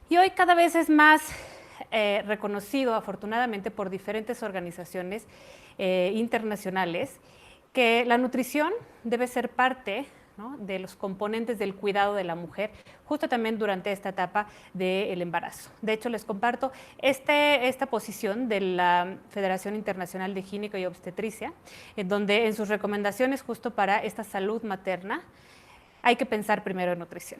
Y hoy cada vez es más reconocido, afortunadamente, por diferentes organizaciones internacionales, que la nutrición debe ser parte, ¿no?, de los componentes del cuidado de la mujer, justo también durante esta etapa del embarazo. De hecho, les comparto esta posición de la Federación Internacional de Gineco y Obstetricia, en donde en sus recomendaciones justo para esta salud materna hay que pensar primero en nutrición.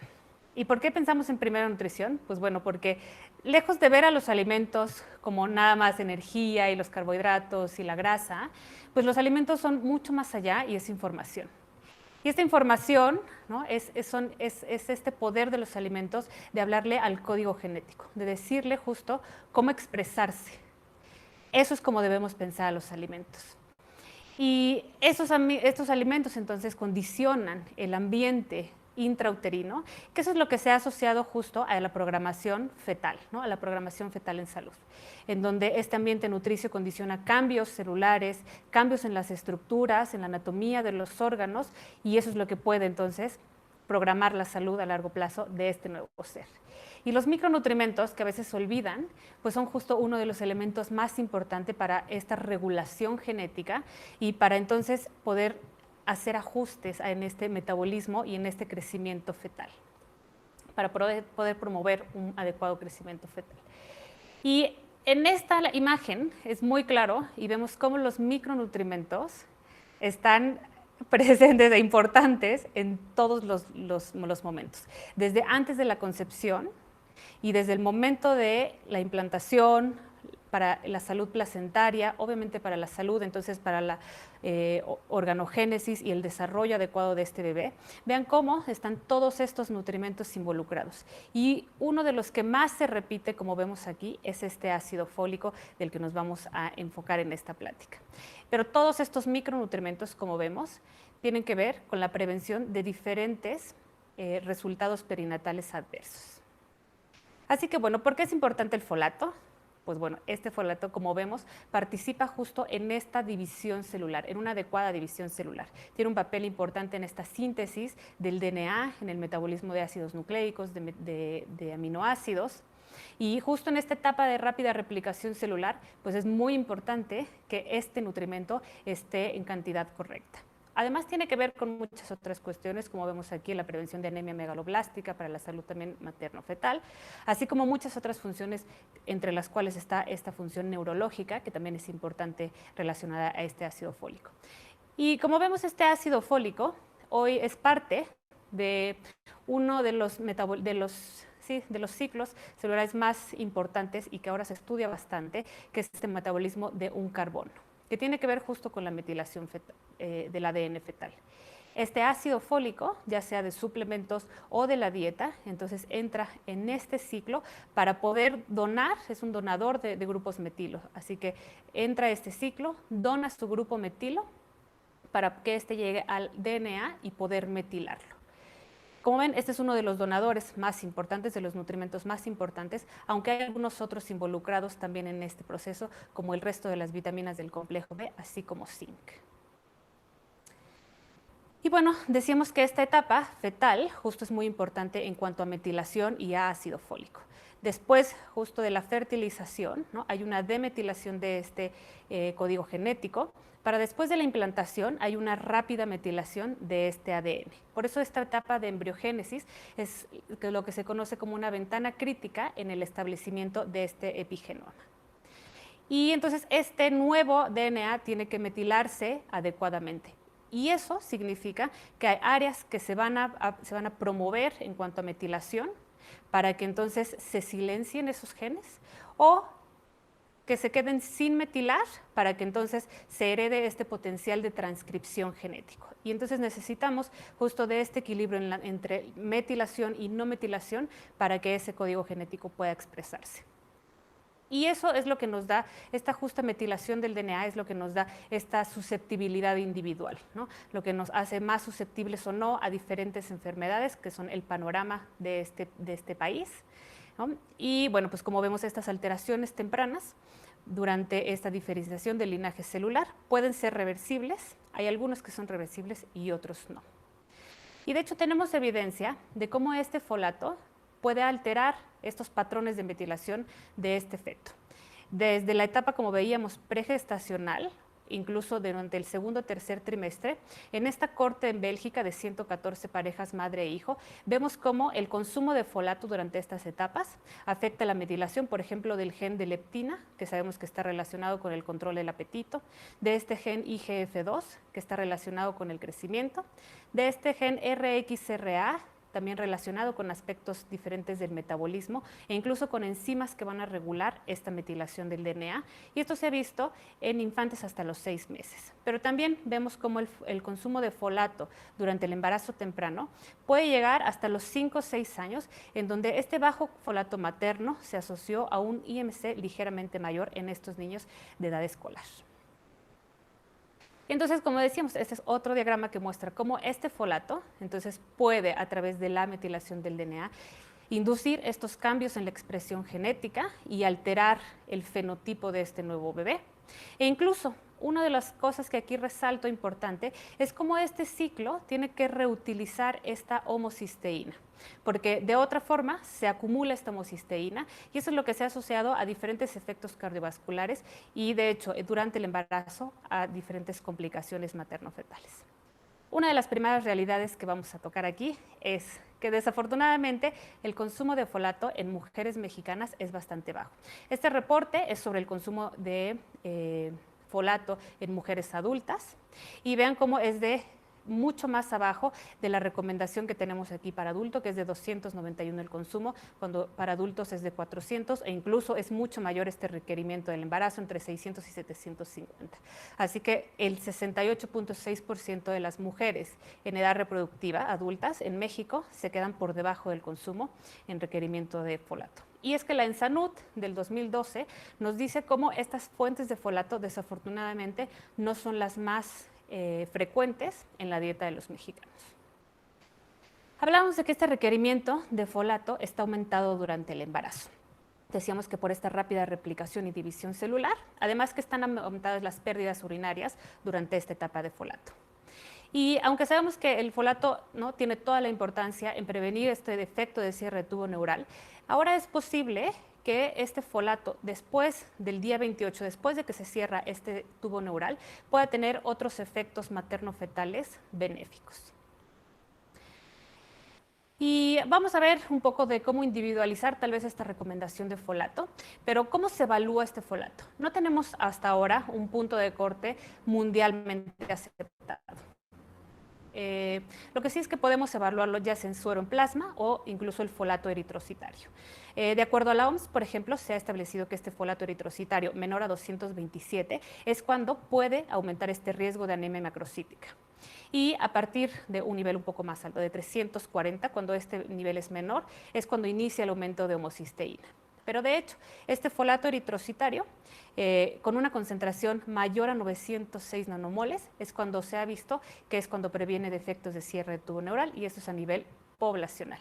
¿Y por qué pensamos en primero nutrición? Pues bueno, porque lejos de ver a los alimentos como nada más energía y los carbohidratos y la grasa, pues los alimentos son mucho más allá y es información. Y esta información, ¿no?, es este poder de los alimentos de hablarle al código genético, de decirle justo cómo expresarse. Eso es como debemos pensar a los alimentos. Y estos alimentos entonces condicionan el ambiente intrauterino, que eso es lo que se ha asociado justo a la programación fetal, ¿no?, a la programación fetal en salud, en donde este ambiente nutricio condiciona cambios celulares, cambios en las estructuras, en la anatomía de los órganos, y eso es lo que puede entonces programar la salud a largo plazo de este nuevo ser. Y los micronutrientes, que a veces se olvidan, pues son justo uno de los elementos más importantes para esta regulación genética y para entonces poder hacer ajustes en este metabolismo y en este crecimiento fetal, para poder promover un adecuado crecimiento fetal. Y en esta imagen es muy claro y vemos cómo los micronutrientes están presentes e importantes en todos los momentos, desde antes de la concepción y desde el momento de la implantación, para la salud placentaria, obviamente para la salud, entonces para la organogénesis y el desarrollo adecuado de este bebé. Vean cómo están todos estos nutrimentos involucrados. Y uno de los que más se repite, como vemos aquí, es este ácido fólico del que nos vamos a enfocar en esta plática. Pero todos estos micronutrimentos, como vemos, tienen que ver con la prevención de diferentes resultados perinatales adversos. Así que bueno, ¿por qué es importante el folato? Pues bueno, este folato, como vemos, participa justo en esta división celular, en una adecuada división celular. Tiene un papel importante en esta síntesis del DNA, en el metabolismo de ácidos nucleicos, de aminoácidos. Y justo en esta etapa de rápida replicación celular, pues es muy importante que este nutrimento esté en cantidad correcta. Además, tiene que ver con muchas otras cuestiones, como vemos aquí, la prevención de anemia megaloblástica para la salud también materno-fetal, así como muchas otras funciones, entre las cuales está esta función neurológica, que también es importante relacionada a este ácido fólico. Y como vemos, este ácido fólico hoy es parte de uno de los ciclos celulares más importantes y que ahora se estudia bastante, que es este metabolismo de un carbono, que tiene que ver justo con la metilación del ADN fetal. Este ácido fólico, ya sea de suplementos o de la dieta, entonces entra en este ciclo para poder donar, es un donador de grupos metilo, así que entra a este ciclo, dona su grupo metilo para que este llegue al DNA y poder metilarlo. Como ven, este es uno de los donadores más importantes, de los nutrimentos más importantes, aunque hay algunos otros involucrados también en este proceso, como el resto de las vitaminas del complejo B, así como zinc. Y bueno, decíamos que esta etapa fetal justo es muy importante en cuanto a metilación y a ácido fólico. Después, justo de la fertilización, ¿no?, hay una demetilación de este código genético. Para después de la implantación hay una rápida metilación de este ADN. Por eso esta etapa de embriogénesis es lo que se conoce como una ventana crítica en el establecimiento de este epigenoma. Y entonces este nuevo DNA tiene que metilarse adecuadamente. Y eso significa que hay áreas que se van a promover en cuanto a metilación para que entonces se silencien esos genes, o que se queden sin metilar para que entonces se herede este potencial de transcripción genético. Y entonces necesitamos justo de este equilibrio entre metilación y no metilación para que ese código genético pueda expresarse. Y eso es lo que nos da, esta justa metilación del DNA es lo que nos da esta susceptibilidad individual, ¿no?, lo que nos hace más susceptibles o no a diferentes enfermedades, que son el panorama de este país, ¿no? Y bueno, pues como vemos, estas alteraciones tempranas durante esta diferenciación del linaje celular pueden ser reversibles, hay algunos que son reversibles y otros no. Y de hecho tenemos evidencia de cómo este folato puede alterar estos patrones de metilación de este feto. Desde la etapa, como veíamos, pregestacional, incluso durante el segundo o tercer trimestre, en esta corte en Bélgica de 114 parejas madre e hijo, vemos cómo el consumo de folato durante estas etapas afecta la metilación, por ejemplo, del gen de leptina, que sabemos que está relacionado con el control del apetito, de este gen IGF-2, que está relacionado con el crecimiento, de este gen RXRA, también relacionado con aspectos diferentes del metabolismo e incluso con enzimas que van a regular esta metilación del DNA, y esto se ha visto en infantes hasta los 6 meses. Pero también vemos cómo el consumo de folato durante el embarazo temprano puede llegar hasta los 5 o 6 años, en donde este bajo folato materno se asoció a un IMC ligeramente mayor en estos niños de edad escolar. Y entonces, como decíamos, este es otro diagrama que muestra cómo este folato entonces puede, a través de la metilación del DNA, inducir estos cambios en la expresión genética y alterar el fenotipo de este nuevo bebé. E incluso, una de las cosas que aquí resalto importante es cómo este ciclo tiene que reutilizar esta homocisteína, porque de otra forma se acumula esta homocisteína y eso es lo que se ha asociado a diferentes efectos cardiovasculares y, de hecho, durante el embarazo a diferentes complicaciones materno-fetales. Una de las primeras realidades que vamos a tocar aquí es que desafortunadamente el consumo de folato en mujeres mexicanas es bastante bajo. Este reporte es sobre el consumo de folato en mujeres adultas y vean cómo es de mucho más abajo de la recomendación que tenemos aquí para adulto, que es de 291 el consumo, cuando para adultos es de 400 e incluso es mucho mayor este requerimiento del embarazo, entre 600 y 750. Así que el 68.6% de las mujeres en edad reproductiva adultas en México se quedan por debajo del consumo en requerimiento de folato. Y es que la ENSANUD del 2012 nos dice cómo estas fuentes de folato desafortunadamente no son las más frecuentes en la dieta de los mexicanos. Hablamos de que este requerimiento de folato está aumentado durante el embarazo. Decíamos que por esta rápida replicación y división celular, además que están aumentadas las pérdidas urinarias durante esta etapa de folato. Y aunque sabemos que el folato no tiene toda la importancia en prevenir este defecto de cierre de tubo neural, ahora es posible que este folato, después del día 28, después de que se cierra este tubo neural, pueda tener otros efectos materno-fetales benéficos. Y vamos a ver un poco de cómo individualizar tal vez esta recomendación de folato, pero ¿cómo se evalúa este folato? No tenemos hasta ahora un punto de corte mundialmente aceptado. Lo que sí es que podemos evaluarlo ya sea en suero en plasma o incluso el folato eritrocitario. De acuerdo a la OMS, por ejemplo, se ha establecido que este folato eritrocitario menor a 227 es cuando puede aumentar este riesgo de anemia macrocítica. Y a partir de un nivel un poco más alto, de 340, cuando este nivel es menor, es cuando inicia el aumento de homocisteína. Pero de hecho, este folato eritrocitario, con una concentración mayor a 906 nanomoles, es cuando se ha visto que es cuando previene defectos de cierre de tubo neural, y esto es a nivel poblacional.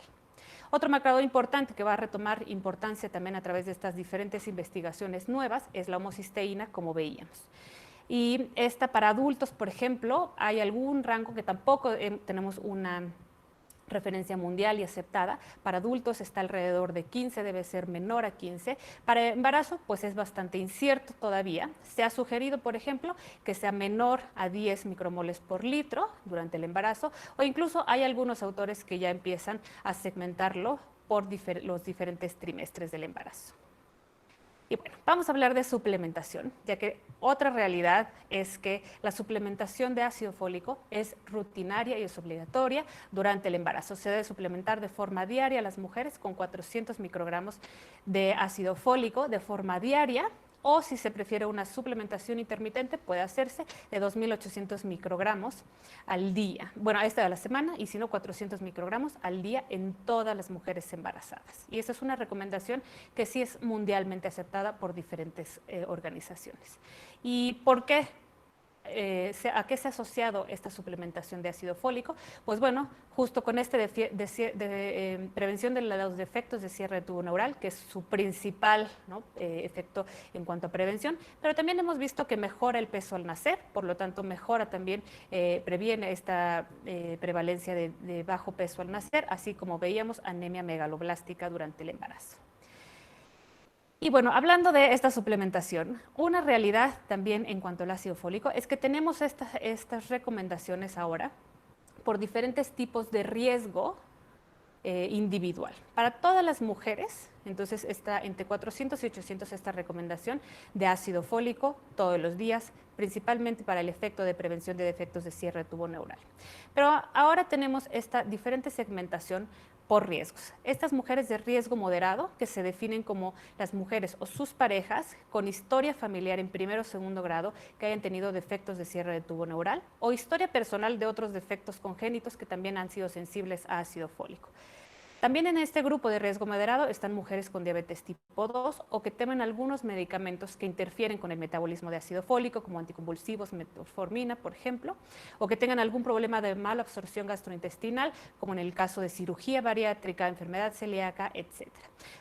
Otro marcador importante que va a retomar importancia también a través de estas diferentes investigaciones nuevas es la homocisteína, como veíamos. Y esta para adultos, por ejemplo, hay algún rango que tampoco tenemos una referencia mundial y aceptada. Para adultos está alrededor de 15, debe ser menor a 15. Para embarazo, pues es bastante incierto todavía. Se ha sugerido, por ejemplo, que sea menor a 10 micromoles por litro durante el embarazo, o incluso hay algunos autores que ya empiezan a segmentarlo por los diferentes trimestres del embarazo. Y bueno, vamos a hablar de suplementación, ya que otra realidad es que la suplementación de ácido fólico es rutinaria y es obligatoria durante el embarazo. Se debe suplementar de forma diaria a las mujeres con 400 microgramos de ácido fólico de forma diaria, o si se prefiere una suplementación intermitente, puede hacerse de 2.800 microgramos al día. Bueno, esta de la semana, y si no, 400 microgramos al día en todas las mujeres embarazadas. Y esa es una recomendación que sí es mundialmente aceptada por diferentes organizaciones. ¿Y por qué ¿a qué se ha asociado esta suplementación de ácido fólico? Pues bueno, justo con prevención de los defectos de cierre de tubo neural, que es su principal, ¿no?, efecto en cuanto a prevención, pero también hemos visto que mejora el peso al nacer, por lo tanto mejora también, previene esta prevalencia de bajo peso al nacer, así como veíamos anemia megaloblástica durante el embarazo. Y bueno, hablando de esta suplementación, una realidad también en cuanto al ácido fólico es que tenemos estas recomendaciones ahora por diferentes tipos de riesgo individual. Para todas las mujeres, entonces está entre 400 y 800 esta recomendación de ácido fólico todos los días, principalmente para el efecto de prevención de defectos de cierre de tubo neural. Pero ahora tenemos esta diferente segmentación por riesgos. Estas mujeres de riesgo moderado, que se definen como las mujeres o sus parejas con historia familiar en primero o segundo grado que hayan tenido defectos de cierre de tubo neural, o historia personal de otros defectos congénitos que también han sido sensibles a ácido fólico. También en este grupo de riesgo moderado están mujeres con diabetes tipo 2 o que toman algunos medicamentos que interfieren con el metabolismo de ácido fólico, como anticonvulsivos, metformina, por ejemplo, o que tengan algún problema de mala absorción gastrointestinal, como en el caso de cirugía bariátrica, enfermedad celíaca, etc.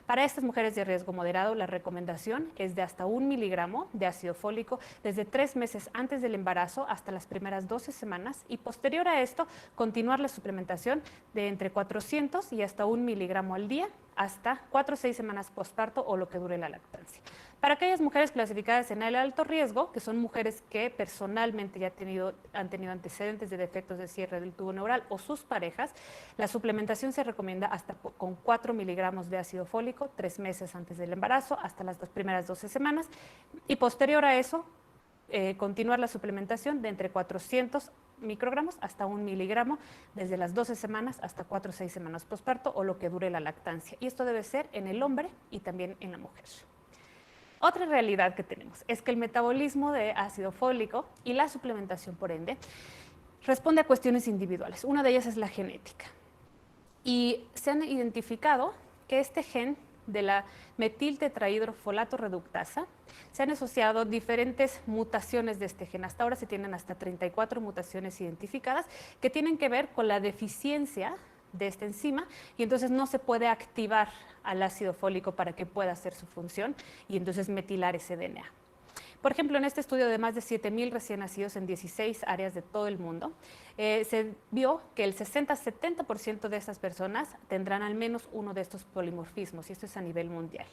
Para estas mujeres de riesgo moderado, la recomendación es de hasta 1 miligramo de ácido fólico desde 3 meses antes del embarazo hasta las primeras 12 semanas y posterior a esto, continuar la suplementación de entre 400 y hasta 1 miligramo al día hasta 4 o 6 semanas postparto o lo que dure la lactancia. Para aquellas mujeres clasificadas en el alto riesgo, que son mujeres que personalmente ya han tenido antecedentes de defectos de cierre del tubo neural o sus parejas, la suplementación se recomienda hasta con 4 miligramos de ácido fólico 3 meses antes del embarazo hasta las primeras 12 semanas y posterior a eso continuar la suplementación de entre 400 microgramos hasta 1 miligramo desde las 12 semanas hasta 4 o 6 semanas postparto o lo que dure la lactancia. Y esto debe ser en el hombre y también en la mujer. Otra realidad que tenemos es que el metabolismo de ácido fólico y la suplementación, por ende, responde a cuestiones individuales. Una de ellas es la genética. Y se han identificado que este gen de la metiltetrahidrofolato reductasa, se han asociado diferentes mutaciones de este gen. Hasta ahora se tienen hasta 34 mutaciones identificadas que tienen que ver con la deficiencia de esta enzima y entonces no se puede activar al ácido fólico para que pueda hacer su función y entonces metilar ese DNA. Por ejemplo, en este estudio de más de 7,000 recién nacidos en 16 áreas de todo el mundo, se vio que el 60-70% de estas personas tendrán al menos uno de estos polimorfismos, y esto es a nivel mundial.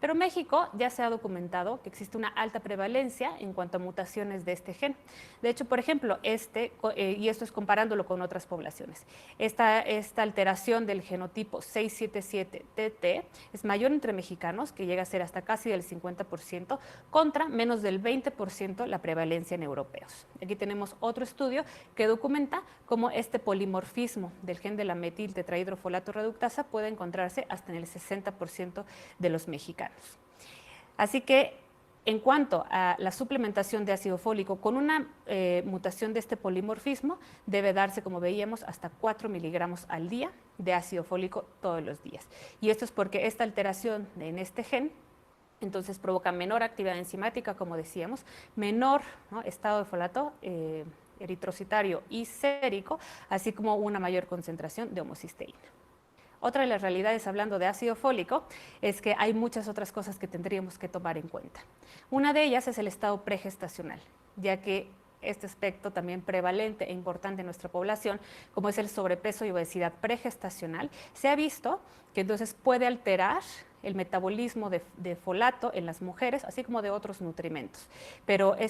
Pero en México ya se ha documentado que existe una alta prevalencia en cuanto a mutaciones de este gen. De hecho, por ejemplo, y esto es comparándolo con otras poblaciones, esta alteración del genotipo 677TT es mayor entre mexicanos, que llega a ser hasta casi del 50%, contra menos del 20% la prevalencia en europeos. Aquí tenemos otro estudio que documenta cómo este polimorfismo del gen de la metiltetrahidrofolato reductasa puede encontrarse hasta en el 60% de los mexicanos. Así que en cuanto a la suplementación de ácido fólico con una mutación de este polimorfismo, debe darse, como veíamos, hasta 4 miligramos al día de ácido fólico todos los días. Y esto es porque esta alteración en este gen entonces provoca menor actividad enzimática, como decíamos, menor, ¿no?, estado de folato eritrocitario y sérico, así como una mayor concentración de homocisteína. Otra de las realidades, hablando de ácido fólico, es que hay muchas otras cosas que tendríamos que tomar en cuenta. Una de ellas es el estado pregestacional, ya que este aspecto también prevalente e importante en nuestra población, como es el sobrepeso y obesidad pregestacional, se ha visto que entonces puede alterar el metabolismo de folato en las mujeres, así como de otros nutrimentos. Pero el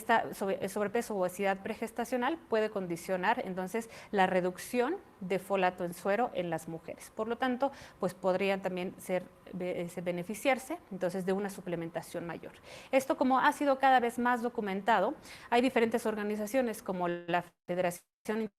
sobrepeso o obesidad pregestacional puede condicionar entonces la reducción de folato en suero en las mujeres. Por lo tanto, pues podrían también beneficiarse entonces de una suplementación mayor. Esto, como ha sido cada vez más documentado, hay diferentes organizaciones como la Federación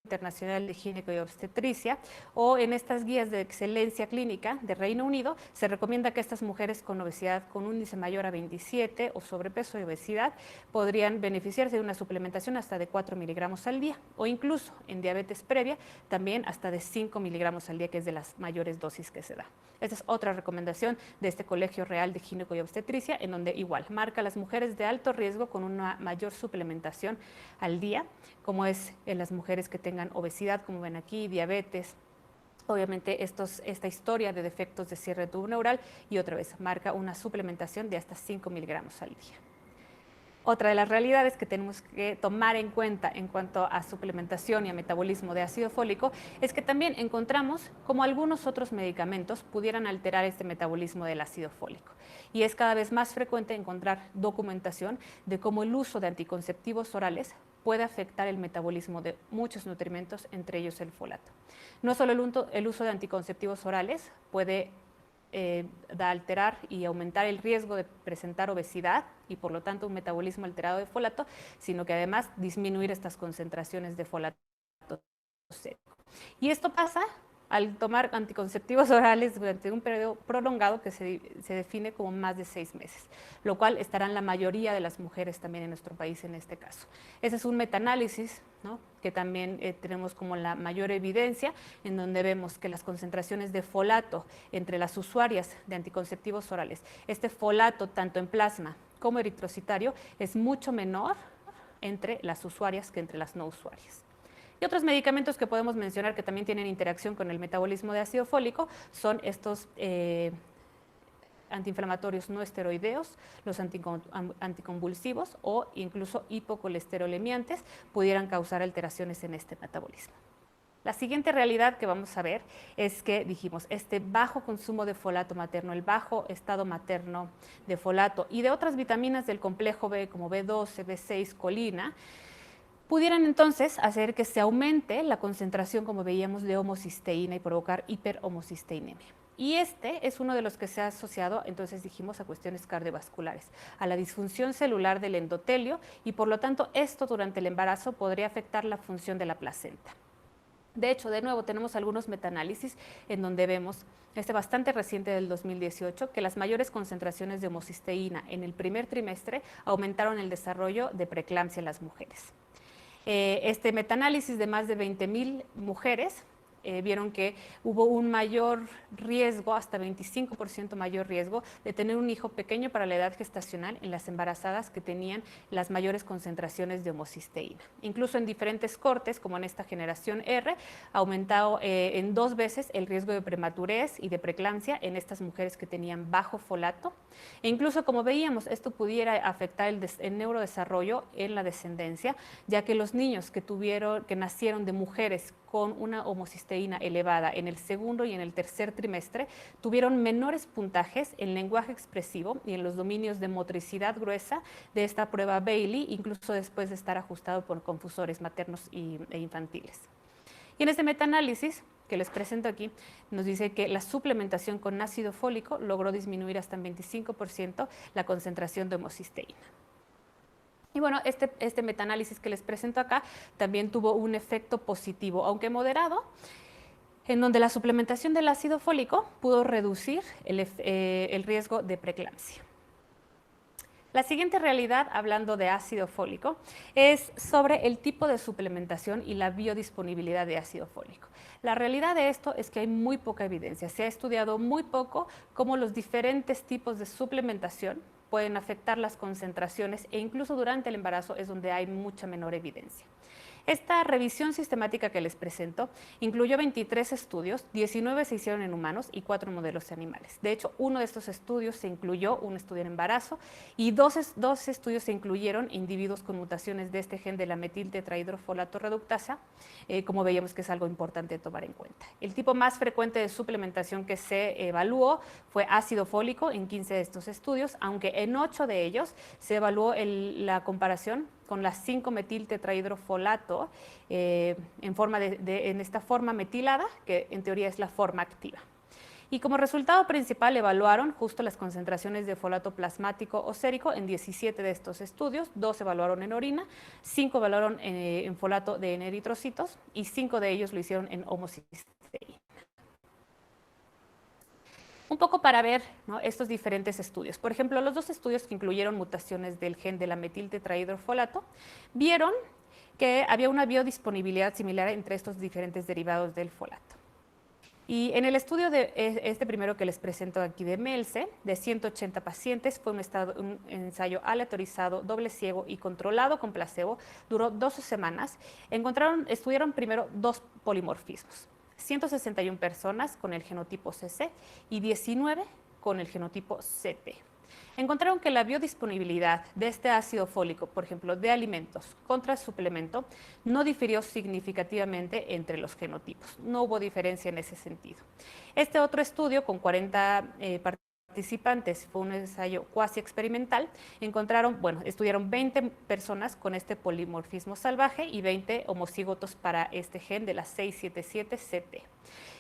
Internacional de Gineco y Obstetricia o en estas guías de excelencia clínica de Reino Unido se recomienda que estas mujeres con obesidad con un índice mayor a 27 o sobrepeso y obesidad podrían beneficiarse de una suplementación hasta de 4 miligramos al día o incluso en diabetes previa también hasta de 5 miligramos al día, que es de las mayores dosis que se da. Esta es otra recomendación de este Colegio Real de Gineco y Obstetricia, en donde igual marca a las mujeres de alto riesgo con una mayor suplementación al día, como es en las mujeres que tengan obesidad, como ven aquí, diabetes. Obviamente esta historia de defectos de cierre de tubo neural, y otra vez marca una suplementación de hasta 5 miligramos al día. Otra de las realidades que tenemos que tomar en cuenta en cuanto a suplementación y a metabolismo de ácido fólico es que también encontramos como algunos otros medicamentos pudieran alterar este metabolismo del ácido fólico. Y es cada vez más frecuente encontrar documentación de cómo el uso de anticonceptivos orales puede afectar el metabolismo de muchos nutrimentos, entre ellos el folato. No solo el uso de anticonceptivos orales puede alterar y aumentar el riesgo de presentar obesidad y por lo tanto un metabolismo alterado de folato, sino que además disminuir estas concentraciones de folato seco. Y esto pasa al tomar anticonceptivos orales durante un periodo prolongado que se define como más de 6 meses, lo cual estarán la mayoría de las mujeres también en nuestro país en este caso. Ese es un metaanálisis, ¿no?, que también tenemos como la mayor evidencia, en donde vemos que las concentraciones de folato entre las usuarias de anticonceptivos orales, este folato tanto en plasma como eritrocitario, es mucho menor entre las usuarias que entre las no usuarias. Y otros medicamentos que podemos mencionar que también tienen interacción con el metabolismo de ácido fólico son estos antiinflamatorios no esteroideos, los anticonvulsivos o incluso hipocolesterolemiantes pudieran causar alteraciones en este metabolismo. La siguiente realidad que vamos a ver es que, dijimos, este bajo consumo de folato materno, el bajo estado materno de folato y de otras vitaminas del complejo B como B12, B6, colina, pudieran entonces hacer que se aumente la concentración, como veíamos, de homocisteína y provocar hiperhomocisteinemia. Y este es uno de los que se ha asociado, entonces dijimos, a cuestiones cardiovasculares, a la disfunción celular del endotelio, y por lo tanto esto durante el embarazo podría afectar la función de la placenta. De hecho, de nuevo, tenemos algunos metaanálisis en donde vemos, bastante reciente del 2018, que las mayores concentraciones de homocisteína en el primer trimestre aumentaron el desarrollo de preeclampsia en las mujeres. Este metaanálisis de más de 20,000 mujeres vieron que hubo un mayor riesgo, hasta 25% mayor riesgo, de tener un hijo pequeño para la edad gestacional en las embarazadas que tenían las mayores concentraciones de homocisteína. Incluso en diferentes cortes, como en esta generación R, ha aumentado en 2 veces el riesgo de prematurez y de preeclampsia en estas mujeres que tenían bajo folato. E incluso, como veíamos, esto pudiera afectar el neurodesarrollo en la descendencia, ya que los niños que nacieron de mujeres con una homocisteína elevada en el segundo y en el tercer trimestre tuvieron menores puntajes en lenguaje expresivo y en los dominios de motricidad gruesa de esta prueba Bailey, incluso después de estar ajustado por confusores maternos e infantiles. Y en este metaanálisis que les presento aquí, nos dice que la suplementación con ácido fólico logró disminuir hasta en 25% la concentración de homocisteína. Y bueno, este metaanálisis que les presento acá también tuvo un efecto positivo, aunque moderado, en donde la suplementación del ácido fólico pudo reducir el riesgo de preeclampsia. La siguiente realidad, hablando de ácido fólico, es sobre el tipo de suplementación y la biodisponibilidad de ácido fólico. La realidad de esto es que hay muy poca evidencia. Se ha estudiado muy poco cómo los diferentes tipos de suplementación pueden afectar las concentraciones, e incluso durante el embarazo es donde hay mucha menor evidencia. Esta revisión sistemática que les presento incluyó 23 estudios, 19 se hicieron en humanos y 4 modelos animales. De hecho, uno de estos estudios se incluyó un estudio en embarazo y dos estudios se incluyeron individuos con mutaciones de este gen de la metiltetrahidrofolato reductasa, como veíamos que es algo importante de tomar en cuenta. El tipo más frecuente de suplementación que se evaluó fue ácido fólico en 15 de estos estudios, aunque en 8 de ellos se evaluó la comparación con la 5-metiltetrahidrofolato en esta forma metilada, que en teoría es la forma activa. Y como resultado principal evaluaron justo las concentraciones de folato plasmático o sérico en 17 de estos estudios, 2 evaluaron en orina, 5 evaluaron en folato en eritrocitos y 5 de ellos lo hicieron en homocisteína. Un poco para ver, ¿no?, estos diferentes estudios. Por ejemplo, los 2 estudios que incluyeron mutaciones del gen de la metiltetrahidrofolato vieron que había una biodisponibilidad similar entre estos diferentes derivados del folato. Y en el estudio de este primero que les presento aquí de Melse, de 180 pacientes, fue un ensayo aleatorizado, doble ciego y controlado con placebo, duró 12 semanas. Estudiaron primero 2 polimorfismos, 161 personas con el genotipo CC y 19 con el genotipo CT. Encontraron que la biodisponibilidad de este ácido fólico, por ejemplo, de alimentos contra suplemento, no difirió significativamente entre los genotipos. No hubo diferencia en ese sentido. Este otro estudio, con 40 participantes, fue un ensayo cuasi experimental. Estudiaron 20 personas con este polimorfismo salvaje y 20 homocígotos para este gen de la 677CT.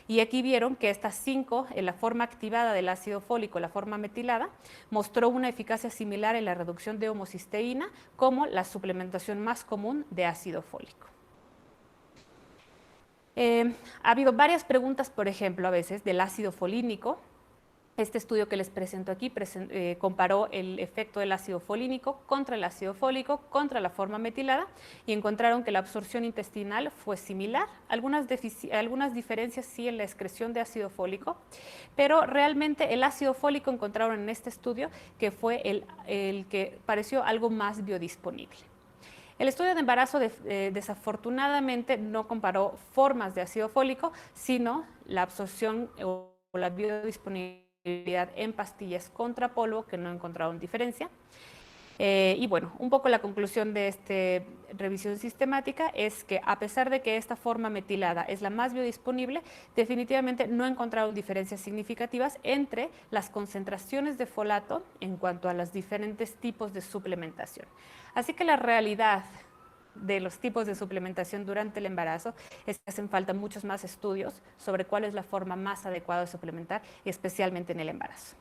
Y aquí vieron que estas 5, en la forma activada del ácido fólico, la forma metilada, mostró una eficacia similar en la reducción de homocisteína como la suplementación más común de ácido fólico. Ha habido varias preguntas, por ejemplo, a veces del ácido folínico. Este estudio que les presento aquí comparó el efecto del ácido folínico contra el ácido fólico, contra la forma metilada, y encontraron que la absorción intestinal fue similar, algunas diferencias sí en la excreción de ácido fólico, pero realmente el ácido fólico encontraron en este estudio que fue el que pareció algo más biodisponible. El estudio de embarazo desafortunadamente no comparó formas de ácido fólico, sino la absorción o la biodisponibilidad en pastillas contra polvo, que no encontraron diferencia. Y bueno, un poco la conclusión de esta revisión sistemática es que a pesar de que esta forma metilada es la más biodisponible, definitivamente no encontraron diferencias significativas entre las concentraciones de folato en cuanto a los diferentes tipos de suplementación. Así que la realidad de los tipos de suplementación durante el embarazo es que hacen falta muchos más estudios sobre cuál es la forma más adecuada de suplementar, especialmente en el embarazo.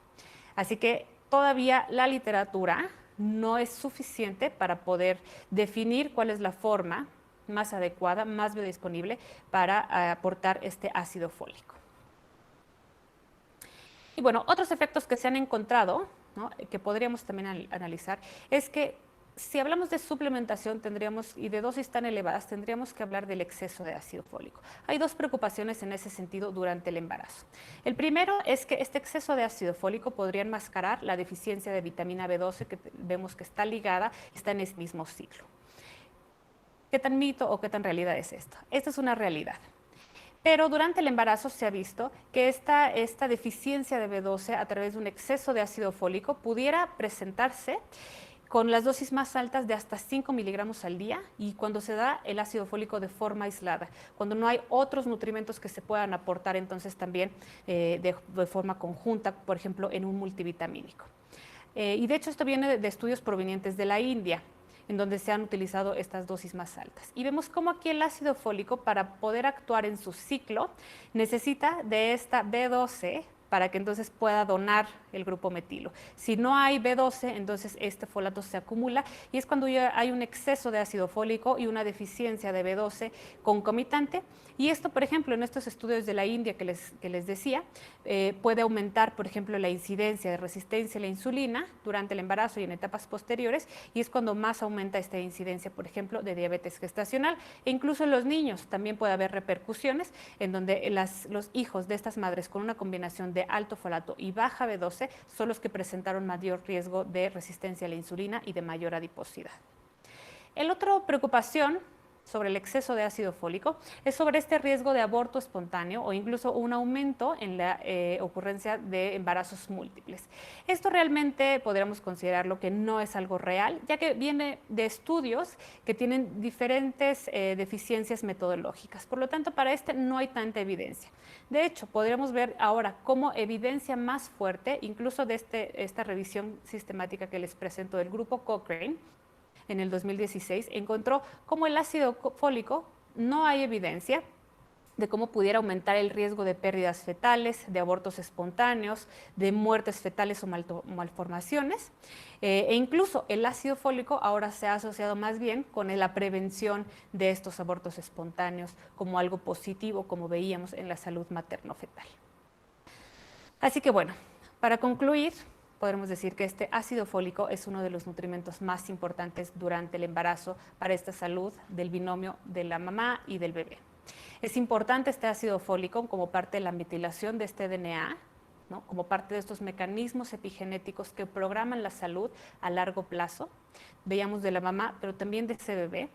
Así que todavía la literatura no es suficiente para poder definir cuál es la forma más adecuada, más biodisponible para aportar este ácido fólico. Y bueno, otros efectos que se han encontrado, ¿no?, que podríamos también analizar, es que si hablamos de suplementación y de dosis tan elevadas, tendríamos que hablar del exceso de ácido fólico. Hay 2 preocupaciones en ese sentido durante el embarazo. El primero es que este exceso de ácido fólico podría enmascarar la deficiencia de vitamina B12 que vemos que está ligada, está en ese mismo ciclo. ¿Qué tan mito o qué tan realidad es esto? Esta es una realidad. Pero durante el embarazo se ha visto que esta deficiencia de B12 a través de un exceso de ácido fólico pudiera presentarse con las dosis más altas de hasta 5 miligramos al día y cuando se da el ácido fólico de forma aislada, cuando no hay otros nutrimentos que se puedan aportar entonces también de forma conjunta, por ejemplo, en un multivitamínico. Y de hecho esto viene de estudios provenientes de la India, en donde se han utilizado estas dosis más altas. Y vemos cómo aquí el ácido fólico, para poder actuar en su ciclo, necesita de esta B12 para que entonces pueda donar el grupo metilo. Si no hay B12, entonces este folato se acumula y es cuando ya hay un exceso de ácido fólico y una deficiencia de B12 concomitante. Y esto, por ejemplo, en estos estudios de la India que les decía, puede aumentar, por ejemplo, la incidencia de resistencia a la insulina durante el embarazo y en etapas posteriores, y es cuando más aumenta esta incidencia, por ejemplo, de diabetes gestacional. E incluso en los niños también puede haber repercusiones en donde los hijos de estas madres con una combinación de alto folato y baja B12 son los que presentaron mayor riesgo de resistencia a la insulina y de mayor adiposidad. La otra preocupación sobre el exceso de ácido fólico es sobre este riesgo de aborto espontáneo o incluso un aumento en la ocurrencia de embarazos múltiples. Esto realmente podríamos considerarlo que no es algo real, ya que viene de estudios que tienen diferentes deficiencias metodológicas. Por lo tanto, para este no hay tanta evidencia. De hecho, podríamos ver ahora como evidencia más fuerte, incluso de esta revisión sistemática que les presento del grupo Cochrane, en el 2016, encontró cómo el ácido fólico no hay evidencia de cómo pudiera aumentar el riesgo de pérdidas fetales, de abortos espontáneos, de muertes fetales o malformaciones. E incluso el ácido fólico ahora se ha asociado más bien con la prevención de estos abortos espontáneos como algo positivo, como veíamos en la salud materno-fetal. Así que bueno, para concluir, podremos decir que este ácido fólico es uno de los nutrimentos más importantes durante el embarazo para esta salud del binomio de la mamá y del bebé. Es importante este ácido fólico como parte de la metilación de este DNA, ¿no? Como parte de estos mecanismos epigenéticos que programan la salud a largo plazo, veíamos de la mamá, pero también de ese bebé.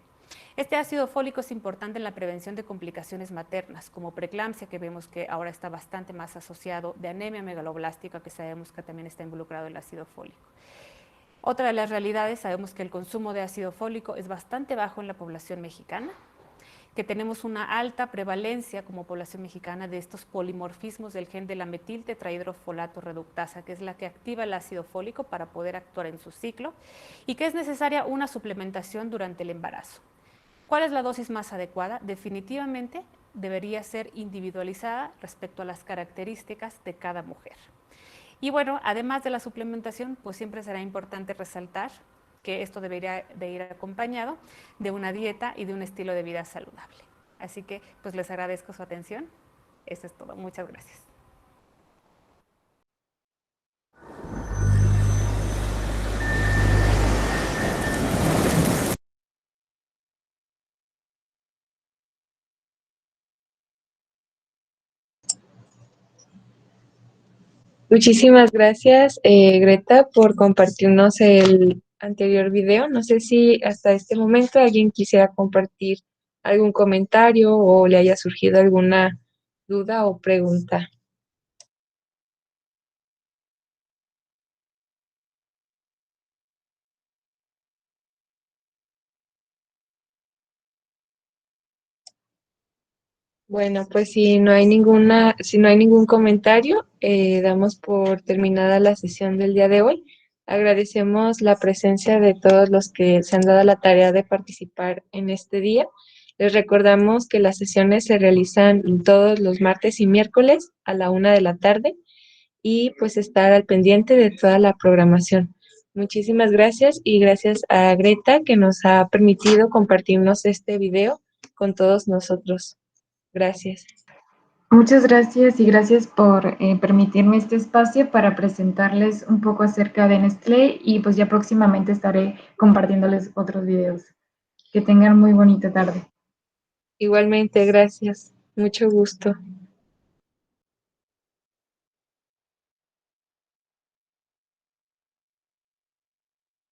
Este ácido fólico es importante en la prevención de complicaciones maternas, como preeclampsia, que vemos que ahora está bastante más asociado, de anemia megaloblástica, que sabemos que también está involucrado el ácido fólico. Otra de las realidades, sabemos que el consumo de ácido fólico es bastante bajo en la población mexicana, que tenemos una alta prevalencia como población mexicana de estos polimorfismos del gen de la metiltetrahidrofolato reductasa, que es la que activa el ácido fólico para poder actuar en su ciclo, y que es necesaria una suplementación durante el embarazo. ¿Cuál es la dosis más adecuada? Definitivamente debería ser individualizada respecto a las características de cada mujer. Y bueno, además de la suplementación, pues siempre será importante resaltar que esto debería de ir acompañado de una dieta y de un estilo de vida saludable. Así que pues les agradezco su atención. Eso es todo. Muchas gracias. Muchísimas gracias, Greta, por compartirnos el anterior video. No sé si hasta este momento alguien quisiera compartir algún comentario o le haya surgido alguna duda o pregunta. Bueno, pues si no hay ningún comentario, damos por terminada la sesión del día de hoy. Agradecemos la presencia de todos los que se han dado la tarea de participar en este día. Les recordamos que las sesiones se realizan todos los martes y miércoles a la 1 de la tarde y pues estar al pendiente de toda la programación. Muchísimas gracias y gracias a Greta que nos ha permitido compartirnos este video con todos nosotros. Gracias. Muchas gracias y gracias por permitirme este espacio para presentarles un poco acerca de Nestlé y pues ya próximamente estaré compartiéndoles otros videos. Que tengan muy bonita tarde. Igualmente, gracias. Mucho gusto.